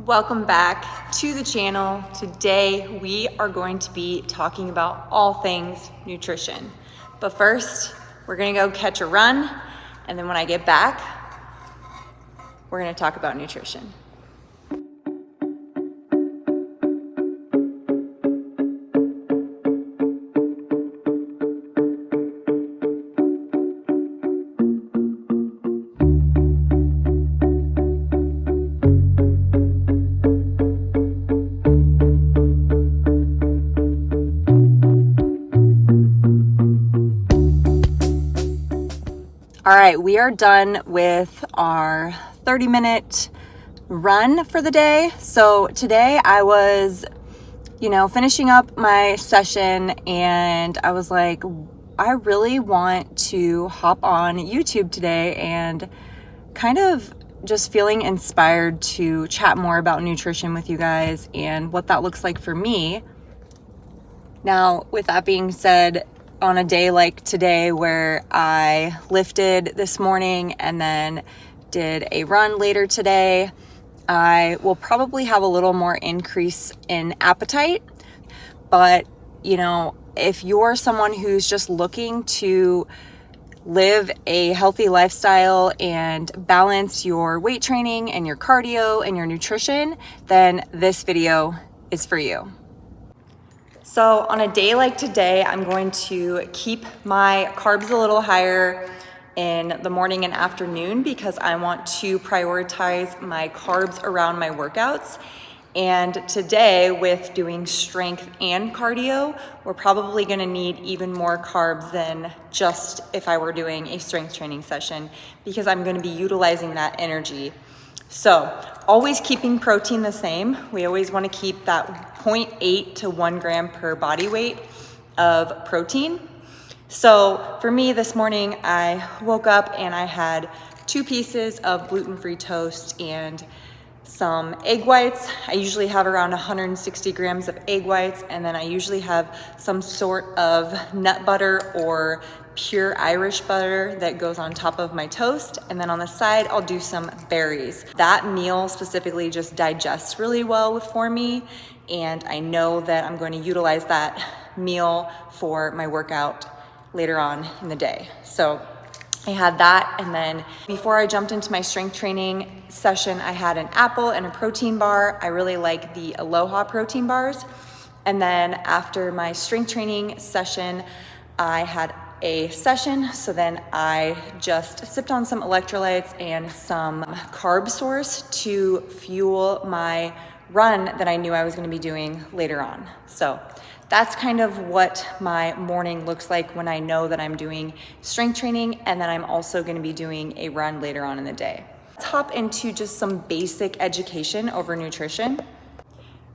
Welcome back to the channel. Today we are going to be talking about all things nutrition. But first, we're gonna go catch a run, and then when I get back, we're gonna talk about nutrition. All right, we are done with our 30-minute run for the day. So today I was, finishing up my session, and I was like, I really want to hop on YouTube today and kind of just feeling inspired to chat more about nutrition with you guys and what that looks like for me. Now, with that being said, on a day like today where I lifted this morning and then did a run later today, I will probably have a little more increase in appetite. But, if you're someone who's just looking to live a healthy lifestyle and balance your weight training and your cardio and your nutrition, then this video is for you. So on a day like today, I'm going to keep my carbs a little higher in the morning and afternoon because I want to prioritize my carbs around my workouts. And today, with doing strength and cardio, we're probably gonna need even more carbs than just if I were doing a strength training session, because I'm gonna be utilizing that energy. So always keeping protein the same. We always want to keep that 0.8 to 1 gram per body weight of protein. So for me this morning, I woke up and I had 2 pieces of gluten-free toast and some egg whites. I usually have around 160 grams of egg whites, and then I usually have some sort of nut butter or pure Irish butter that goes on top of my toast, and then on the side I'll do some berries. That meal specifically just digests really well for me, and I know that I'm going to utilize that meal for my workout later on in the day. So I had that, and then before I jumped into my strength training session, I had an apple and a protein bar. I really like the Aloha protein bars. And then after my strength training session, I had a session, so then I just sipped on some electrolytes and some carb source to fuel my run that I knew I was going to be doing later on. So that's kind of what my morning looks like when I know that I'm doing strength training and then I'm also going to be doing a run later on in the day. Let's hop into just some basic education over nutrition.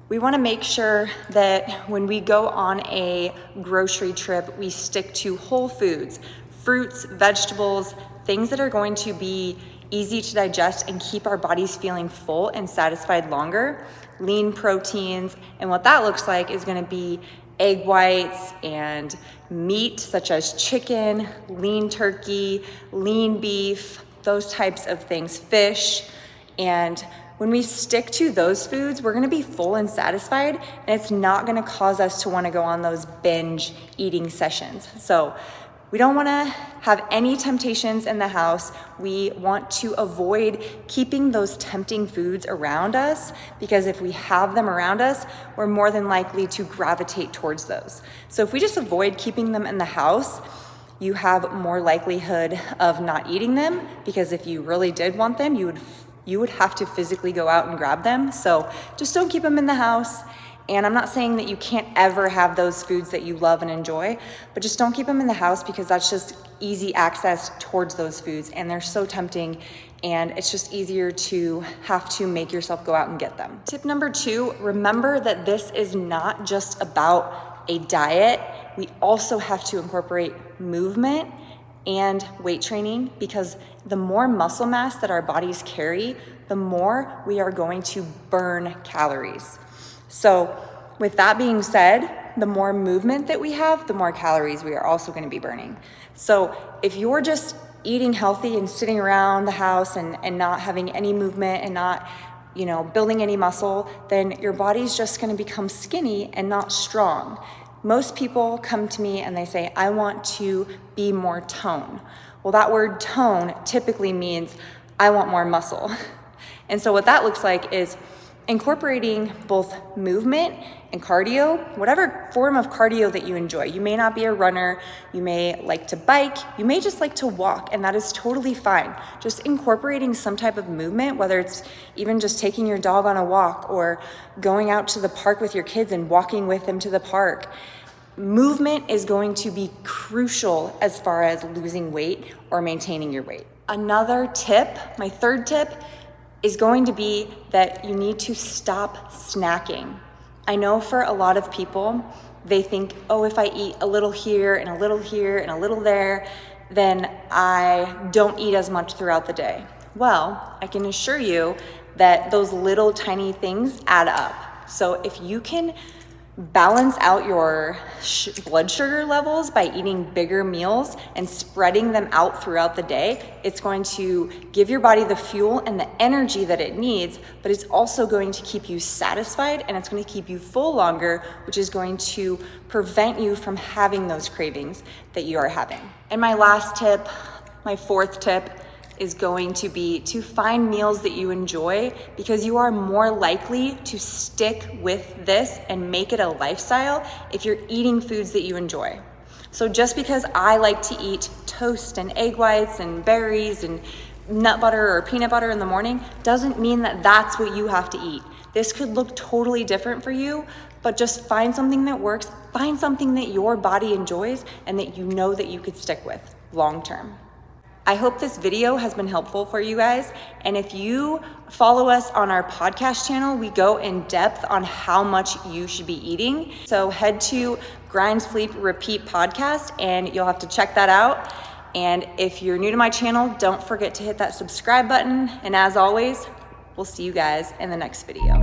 We want to make sure that when we go on a grocery trip, we stick to whole foods, fruits, vegetables, things that are going to be easy to digest and keep our bodies feeling full and satisfied longer. Lean proteins, and what that looks like is going to be egg whites and meat such as chicken, lean turkey, lean beef, those types of things, fish. And when we stick to those foods, we're gonna be full and satisfied, and it's not gonna cause us to wanna go on those binge eating sessions. So we don't wanna have any temptations in the house. We want to avoid keeping those tempting foods around us, because if we have them around us, we're more than likely to gravitate towards those. So if we just avoid keeping them in the house, you have more likelihood of not eating them, because if you really did want them, you would have to physically go out and grab them. So just don't keep them in the house. And I'm not saying that you can't ever have those foods that you love and enjoy, but just don't keep them in the house, because that's just easy access towards those foods, and they're so tempting, and it's just easier to have to make yourself go out and get them. Tip number 2, remember that this is not just about a diet. We also have to incorporate movement and weight training, because the more muscle mass that our bodies carry, the more we are going to burn calories. So with that being said, the more movement that we have, the more calories we are also going to be burning. So if you're just eating healthy and sitting around the house and not having any movement and not building any muscle, then your body's just gonna become skinny and not strong. Most people come to me and they say, I want to be more tone. Well, that word tone typically means I want more muscle. And so what that looks like is incorporating both movement and cardio, whatever form of cardio that you enjoy. You may not be a runner, you may like to bike, you may just like to walk, and that is totally fine. Just incorporating some type of movement, whether it's even just taking your dog on a walk or going out to the park with your kids and walking with them to the park. Movement is going to be crucial as far as losing weight or maintaining your weight. Another tip, my third tip, is going to be that you need to stop snacking. I know for a lot of people, they think, oh, if I eat a little here and a little here and a little there, then I don't eat as much throughout the day. Well, I can assure you that those little tiny things add up. So if you can balance out your blood sugar levels by eating bigger meals and spreading them out throughout the day, it's going to give your body the fuel and the energy that it needs, but it's also going to keep you satisfied and it's going to keep you full longer, which is going to prevent you from having those cravings that you are having. And my last tip, my fourth tip, is going to be to find meals that you enjoy, because you are more likely to stick with this and make it a lifestyle if you're eating foods that you enjoy. So just because I like to eat toast and egg whites and berries and nut butter or peanut butter in the morning doesn't mean that that's what you have to eat. This could look totally different for you, but just find something that works, find something that your body enjoys and that you know that you could stick with long term. I hope this video has been helpful for you guys. And if you follow us on our podcast channel, we go in depth on how much you should be eating. So head to Grind, Sleep, Repeat podcast and you'll have to check that out. And if you're new to my channel, don't forget to hit that subscribe button. And as always, we'll see you guys in the next video.